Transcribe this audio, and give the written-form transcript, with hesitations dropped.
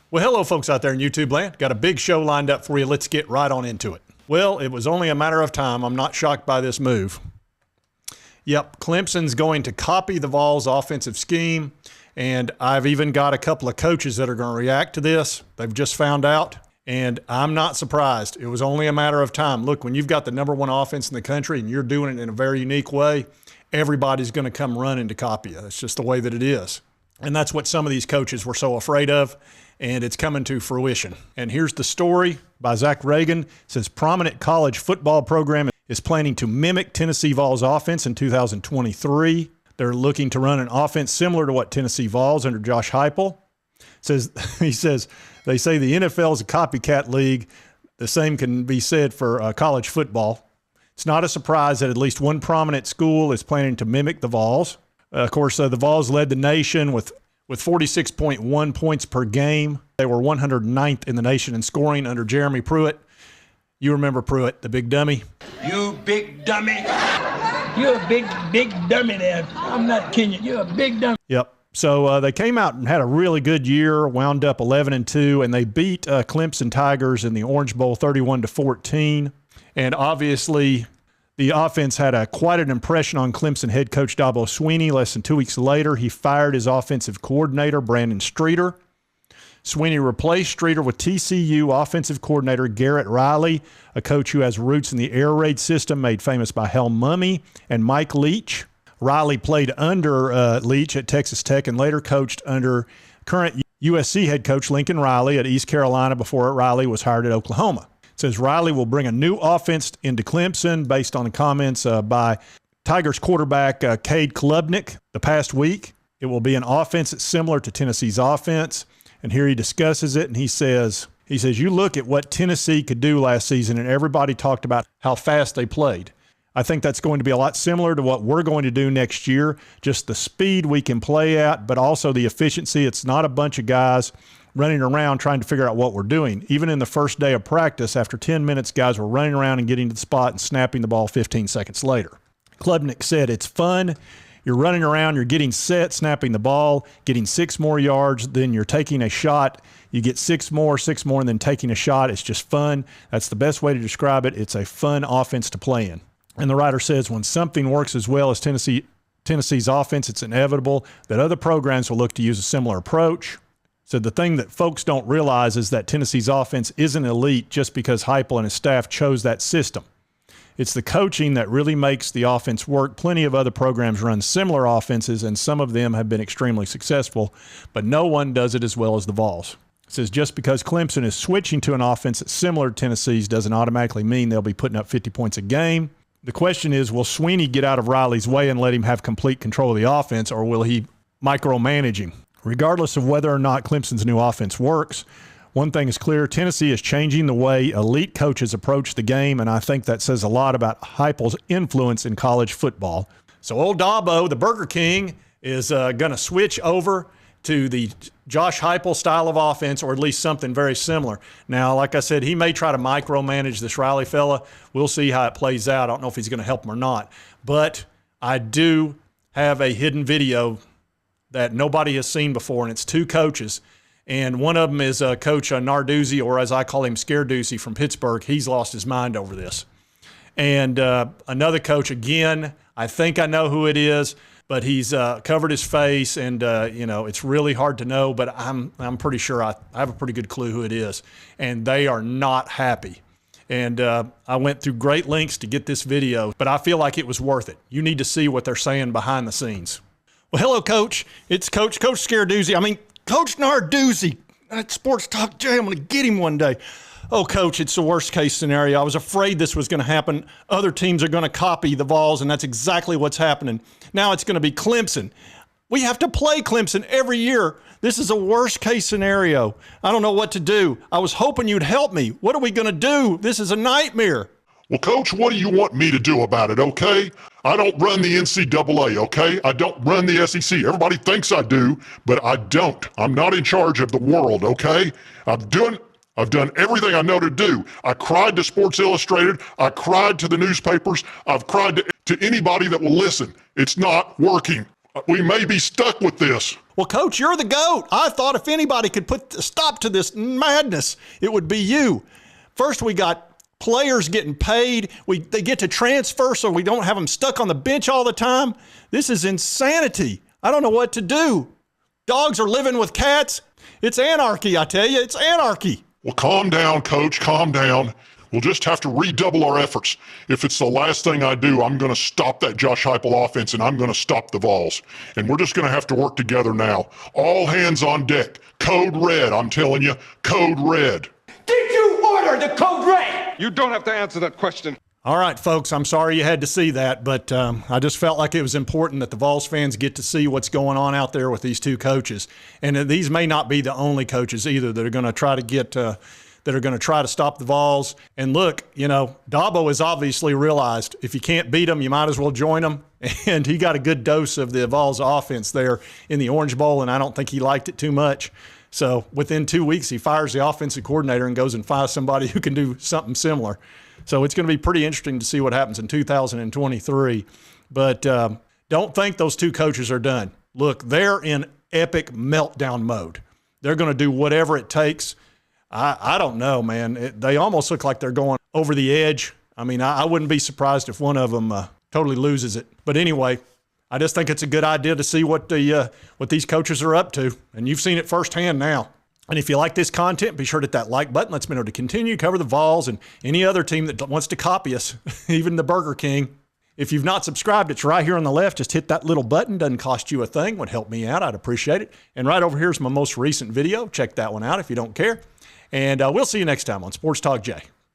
Well, hello, folks out there in YouTube land. Got a big show lined up for you. Let's get right on into it. Well, it was only a matter of time. I'm not shocked by this move. Yep, Clemson's going to copy the Vols' offensive scheme, and I've even got a couple of coaches that are going to react to this. They've just found out, and I'm not surprised. It was only a matter of time. Look, when you've got the #1 offense in the country and you're doing it in a very unique way, everybody's going to come running to copy you. That's just the way that it is. And that's what some of these coaches were so afraid of, and it's coming to fruition. And here's the story by Zach Reagan. It says, prominent college football program is planning to mimic Tennessee Vols offense in 2023. They're looking to run an offense similar to what Tennessee Vols under Josh Heupel. He says, they say the NFL is a copycat league. The same can be said for college football. It's not a surprise that at least one prominent school is planning to mimic the Vols. Of course, the Vols led the nation with 46.1 points per game. They were 109th in the nation in scoring under Jeremy Pruitt. You remember Pruitt, the big dummy? You big dummy. You're a big dummy there. I'm not kidding you. You're a big dummy. Yep. So they came out and had a really good year, wound up 11-2, and they beat Clemson Tigers in the Orange Bowl 31-14. And obviously, the offense had quite an impression on Clemson head coach Dabo Swinney. Less than 2 weeks later, he fired his offensive coordinator, Brandon Streeter. Swinney replaced Streeter with TCU offensive coordinator Garrett Riley, a coach who has roots in the air raid system made famous by Hal Mumme and Mike Leach. Riley played under Leach at Texas Tech and later coached under current USC head coach Lincoln Riley at East Carolina before Riley was hired at Oklahoma. It says Riley will bring a new offense into Clemson based on the comments by Tigers quarterback Cade Klubnik the past week. It will be an offense that's similar to Tennessee's offense. And here he discusses it, and he says, you look at what Tennessee could do last season, and everybody talked about how fast they played. I think that's going to be a lot similar to what we're going to do next year, just the speed we can play at, but also the efficiency. It's not a bunch of guys running around trying to figure out what we're doing. Even in the first day of practice, after 10 minutes, guys were running around and getting to the spot and snapping the ball 15 seconds later. Klubnik said, it's fun. You're running around, you're getting set, snapping the ball, getting 6 more yards, then you're taking a shot. You get 6 more, and then taking a shot. It's just fun. That's the best way to describe it. It's a fun offense to play in. And the writer says when something works as well as Tennessee's offense, it's inevitable that other programs will look to use a similar approach. So the thing that folks don't realize is that Tennessee's offense isn't elite just because Heupel and his staff chose that system. It's the coaching that really makes the offense work. Plenty of other programs run similar offenses, and some of them have been extremely successful, but no one does it as well as the Vols. It says just because Clemson is switching to an offense that's similar to Tennessee's doesn't automatically mean they'll be putting up 50 points a game. The question is, will Swinney get out of Riley's way and let him have complete control of the offense, or will he micromanage him? Regardless of whether or not Clemson's new offense works, one thing is clear, Tennessee is changing the way elite coaches approach the game, and I think that says a lot about Heupel's influence in college football. So old Dabo, the Burger King, is going to switch over to the Josh Heupel style of offense, or at least something very similar. Now, like I said, he may try to micromanage this Riley fella. We'll see how it plays out. I don't know if he's going to help him or not. But I do have a hidden video that nobody has seen before, and it's 2 coaches. And one of them is Coach Narduzzi, or as I call him, Scareduzzi from Pittsburgh. He's lost his mind over this. And another coach, again, I think I know who it is, but he's covered his face, and it's really hard to know, but I'm pretty sure I have a pretty good clue who it is. And they are not happy. And I went through great lengths to get this video, but I feel like it was worth it. You need to see what they're saying behind the scenes. Well, hello, Coach. It's Coach Scareduzzi. Coach Narduzzi at Sports Talk J. I'm going to get him one day. Oh, Coach, it's the worst case scenario. I was afraid this was going to happen. Other teams are going to copy the Vols, and that's exactly what's happening. Now it's going to be Clemson. We have to play Clemson every year. This is a worst case scenario. I don't know what to do. I was hoping you'd help me. What are we going to do? This is a nightmare. Well, Coach, what do you want me to do about it, okay? I don't run the NCAA, okay? I don't run the SEC. Everybody thinks I do, but I don't. I'm not in charge of the world, okay? I've done everything I know to do. I cried to Sports Illustrated. I cried to the newspapers. I've cried to anybody that will listen. It's not working. We may be stuck with this. Well, Coach, you're the GOAT. I thought if anybody could put a stop to this madness, it would be you. First, we got players getting paid. They get to transfer so we don't have them stuck on the bench all the time. This is insanity. I don't know what to do. Dogs are living with cats. It's anarchy, I tell you. It's anarchy. Well, calm down, Coach. Calm down. We'll just have to redouble our efforts. If it's the last thing I do, I'm going to stop that Josh Heupel offense, and I'm going to stop the Vols. And we're just going to have to work together now. All hands on deck. Code red, I'm telling you. Code red. Did you order the code red? You don't have to answer that question. All right, folks, I'm sorry you had to see that, but I just felt like it was important that the Vols fans get to see what's going on out there with these two coaches. And these may not be the only coaches either that are going to try to get that are going to try to stop the Vols. And look, you know, Dabo has obviously realized if you can't beat them, you might as well join them. And he got a good dose of the Vols offense there in the Orange Bowl, and I don't think he liked it too much. So within 2 weeks, he fires the offensive coordinator and goes and finds somebody who can do something similar. So it's going to be pretty interesting to see what happens in 2023. But don't think those two coaches are done. Look, they're in epic meltdown mode. They're going to do whatever it takes. I don't know, man. They almost look like they're going over the edge. I mean, I wouldn't be surprised if one of them totally loses it. But anyway, I just think it's a good idea to see what these coaches are up to. And you've seen it firsthand now. And if you like this content, be sure to hit that like button. Let's me know to continue cover the Vols and any other team that wants to copy us, even the Burger King. If you've not subscribed, it's right here on the left. Just hit that little button. Doesn't cost you a thing. Would help me out. I'd appreciate it. And right over here is my most recent video. Check that one out if you don't care. And we'll see you next time on Sports Talk Jay.